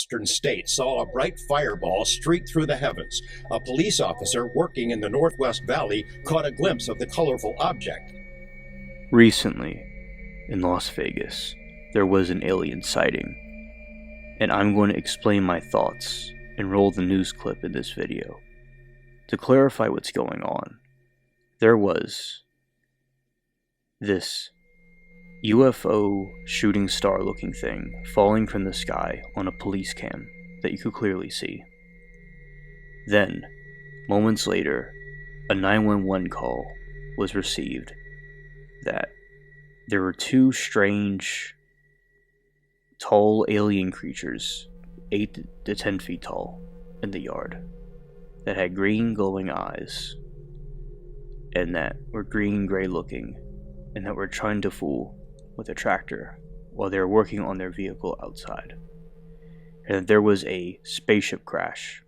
western states saw a bright fireball streak through the heavens. A police officer working in the Northwest Valley caught a glimpse of the colorful object. Recently, in Las Vegas, there was an alien sighting, and I'm going to explain my thoughts and roll the news clip in this video. To clarify what's going on, there was this UFO shooting star looking thing falling from the sky on a police cam that you could clearly see. Then, moments later, a 911 call was received that there were two strange, tall alien creatures, 8 to 10 feet tall, in the yard, that had green glowing eyes, and that were green-gray looking, and that were trying to fool with a tractor while they were working on their vehicle outside. And that there was a spaceship crash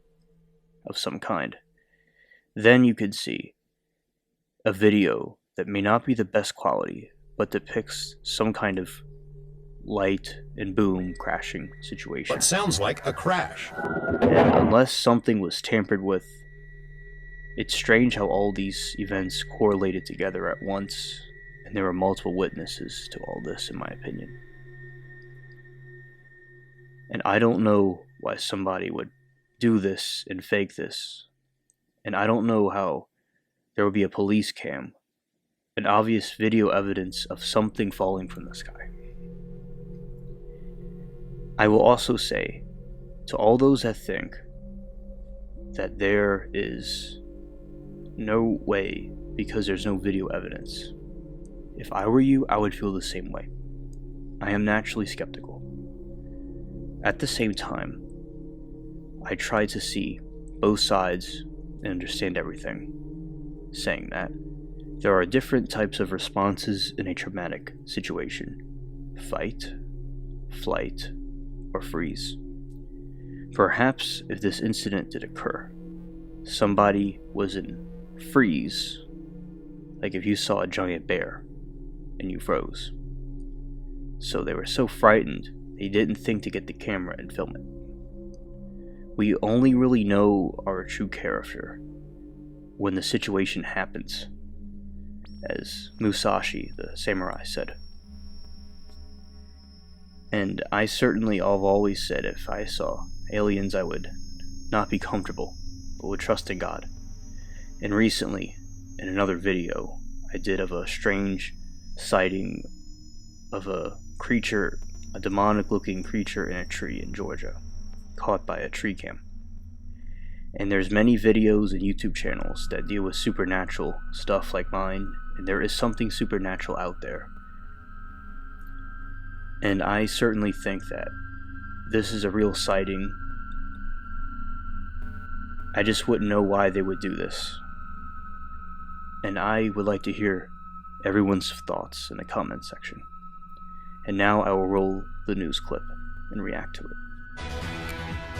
of some kind. Then you could see a video that may not be the best quality, but depicts some kind of light and boom crashing situation. What sounds like a crash. And unless something was tampered with, it's strange how all these events correlated together at once, and there were multiple witnesses to all this, in my opinion. And I don't know why somebody would do this and fake this. And I don't know how there would be a police cam, an obvious video evidence of something falling from the sky. I will also say, to all those that think that there is no way because there's no video evidence, if I were you, I would feel the same way. I am naturally skeptical. At the same time, I try to see both sides and understand everything, saying that there are different types of responses in a traumatic situation: fight, flight, or freeze. Perhaps if this incident did occur, somebody was in freeze, like if you saw a giant bear and you froze. So they were so frightened, they didn't think to get the camera and film it. We only really know our true character when the situation happens, as Musashi, the samurai, said. And I certainly have always said if I saw aliens I would not be comfortable, but would trust in God. And recently, in another video I did of a strange sighting of a creature, a demonic looking creature in a tree in Georgia, caught by a tree cam. And there's many videos and YouTube channels that deal with supernatural stuff like mine, and there is something supernatural out there. And I certainly think that this is a real sighting. I just wouldn't know why they would do this. And I would like to hear everyone's thoughts in the comment section. And now I will roll the news clip and react to it.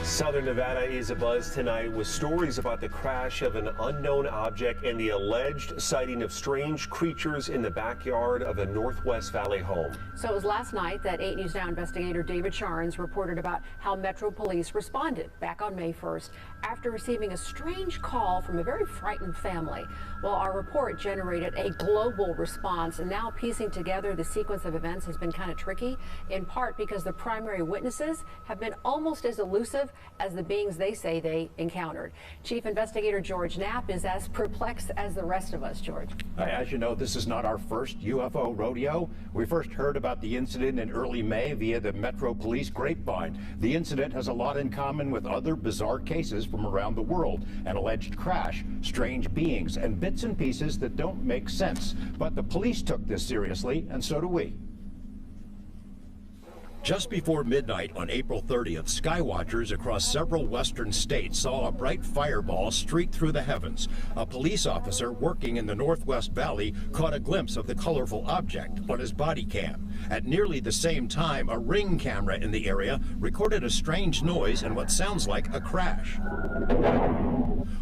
Southern Nevada is abuzz tonight with stories about the crash of an unknown object and the alleged sighting of strange creatures in the backyard of a Northwest Valley home. So it was last night that 8 News Now investigator David Sharns reported about how Metro Police responded back on May 1st after receiving a strange call from a very frightened family. Well, our report generated a global response, and now piecing together the sequence of events has been kind of tricky, in part because the primary witnesses have been almost as elusive as the beings they say they encountered. Chief Investigator George Knapp is as perplexed as the rest of us, George. As you know, this is not our first UFO rodeo. We first heard about the incident in early May via the Metro Police grapevine. The incident has a lot in common with other bizarre cases from around the world: an alleged crash, strange beings, and bits and pieces that don't make sense. But the police took this seriously, and so do we. Just before midnight on April 30th, skywatchers across several western states saw a bright fireball streak through the heavens. A police officer working in the Northwest Valley caught a glimpse of the colorful object on his body cam. At nearly the same time, a ring camera in the area recorded a strange noise and what sounds like a crash.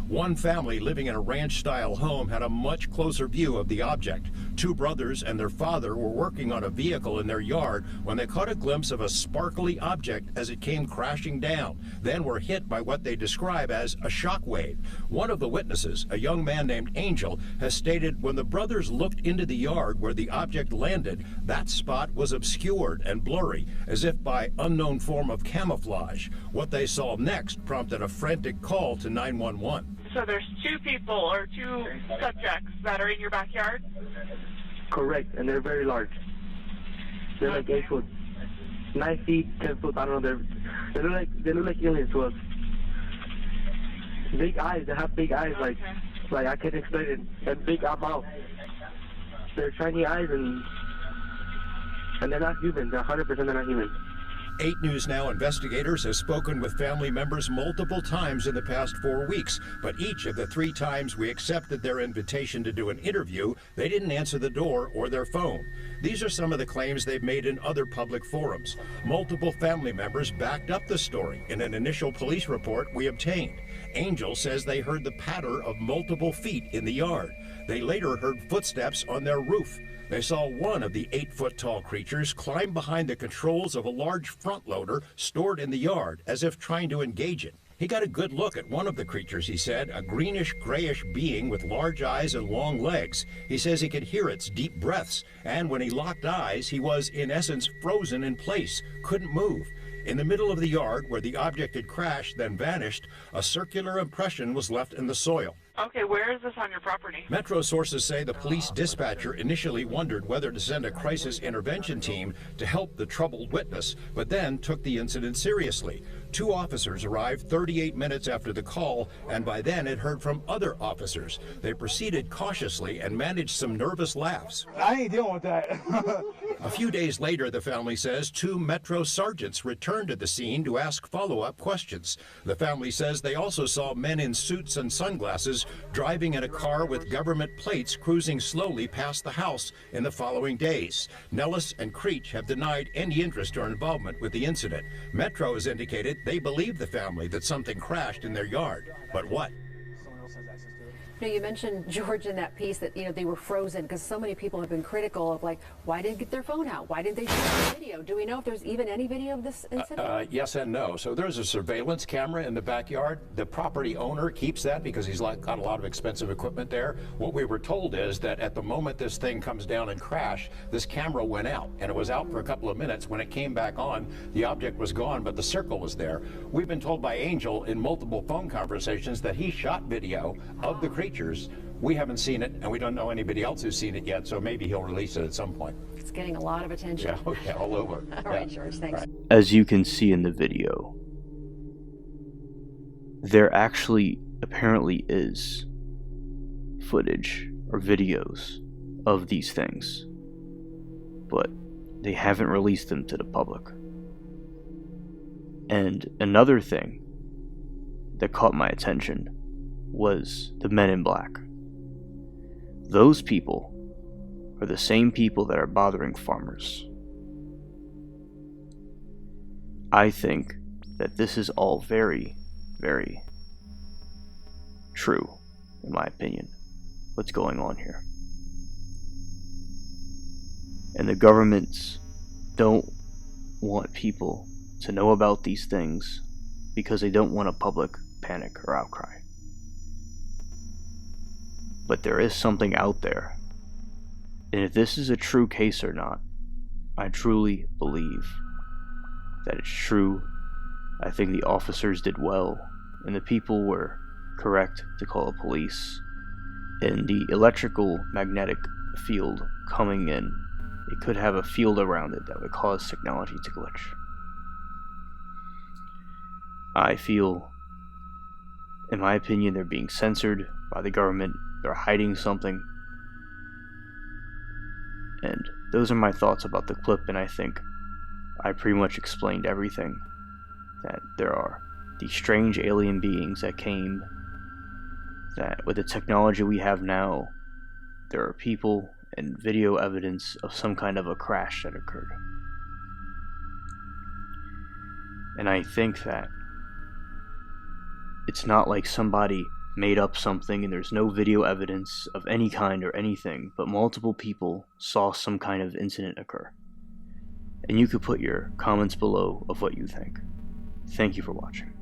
One family living in a ranch-style home had a much closer view of the object. Two brothers and their father were working on a vehicle in their yard when they caught a glimpse of a sparkly object as it came crashing down, then were hit by what they describe as a shock wave. One of the witnesses, a young man named Angel, has stated when the brothers looked into the yard where the object landed, that spot was obscured and blurry, as if by unknown form of camouflage. What they saw next prompted a frantic call to 911. So there's two people or two subjects that are in your backyard? Correct, and they're very large. They're like 8 foot, 9 feet, 10 foot. I don't know. They look like aliens to us. Big eyes. They have big eyes, like I can't explain it. And big mouth. They're shiny eyes, and they're not human. They're 100% they're not human. 8 News Now investigators have spoken with family members multiple times in the past 4 weeks, but each of the 3 times we accepted their invitation to do an interview, they didn't answer the door or their phone. These are some of the claims they've made in other public forums. Multiple family members backed up the story in an initial police report we obtained. Angel says they heard the patter of multiple feet in the yard. They later heard footsteps on their roof. They saw one of the 8-foot-tall creatures climb behind the controls of a large front loader stored in the yard, as if trying to engage it. He got a good look at one of the creatures, he said, a greenish-grayish being with large eyes and long legs. He says he could hear its deep breaths, and when he locked eyes, he was, in essence, frozen in place, couldn't move. In the middle of the yard, where the object had crashed, then vanished, a circular impression was left in the soil. Okay, where is this on your property? Metro sources say the police dispatcher initially wondered whether to send a crisis intervention team to help the troubled witness, but then took the incident seriously. 2 officers arrived 38 minutes after the call, and by then had heard from other officers. They proceeded cautiously and managed some nervous laughs. I ain't dealing with that. A few days later, the family says 2 Metro sergeants returned to the scene to ask follow-up questions. The family says they also saw men in suits and sunglasses driving in a car with government plates cruising slowly past the house in the following days. Nellis and Creech have denied any interest or involvement with the incident. Metro has indicated they believe the family that something crashed in their yard. But what? You know, you mentioned, George, in that piece that, they were frozen because so many people have been critical of, like, why didn't they get their phone out? Why didn't they shoot the video? Do we know if there's even any video of this incident? Yes and no. So there's a surveillance camera in the backyard. The property owner keeps that because he's got a lot of expensive equipment there. What we were told is that at the moment this thing comes down and crash, this camera went out, and it was out for a couple of minutes. When it came back on, the object was gone, but the circle was there. We've been told by Angel in multiple phone conversations that he shot video of the creatures. We haven't seen it, and we don't know anybody else who's seen it yet, so maybe he'll release it at some point. It's getting a lot of attention. Yeah, all over. All right, George, thanks. Right. As you can see in the video, there actually apparently is footage or videos of these things, but they haven't released them to the public. And another thing that caught my attention was the men in black. Those people are the same people that are bothering farmers. I think that this is all very, very true, in my opinion, what's going on here. And the governments don't want people to know about these things because they don't want a public panic or outcry. But there is something out there. And if this is a true case or not, I truly believe that it's true. I think the officers did well, and the people were correct to call the police. And the electrical magnetic field coming in, it could have a field around it that would cause technology to glitch. I feel, in my opinion, they're being censored by the government. They're hiding something. And those are my thoughts about the clip, and I think I pretty much explained everything. That there are these strange alien beings that came, that with the technology we have now, there are people and video evidence of some kind of a crash that occurred. And I think that it's not like somebody made up something and there's no video evidence of any kind or anything, but multiple people saw some kind of incident occur. and you could put your comments below of what you think. Thank you for watching.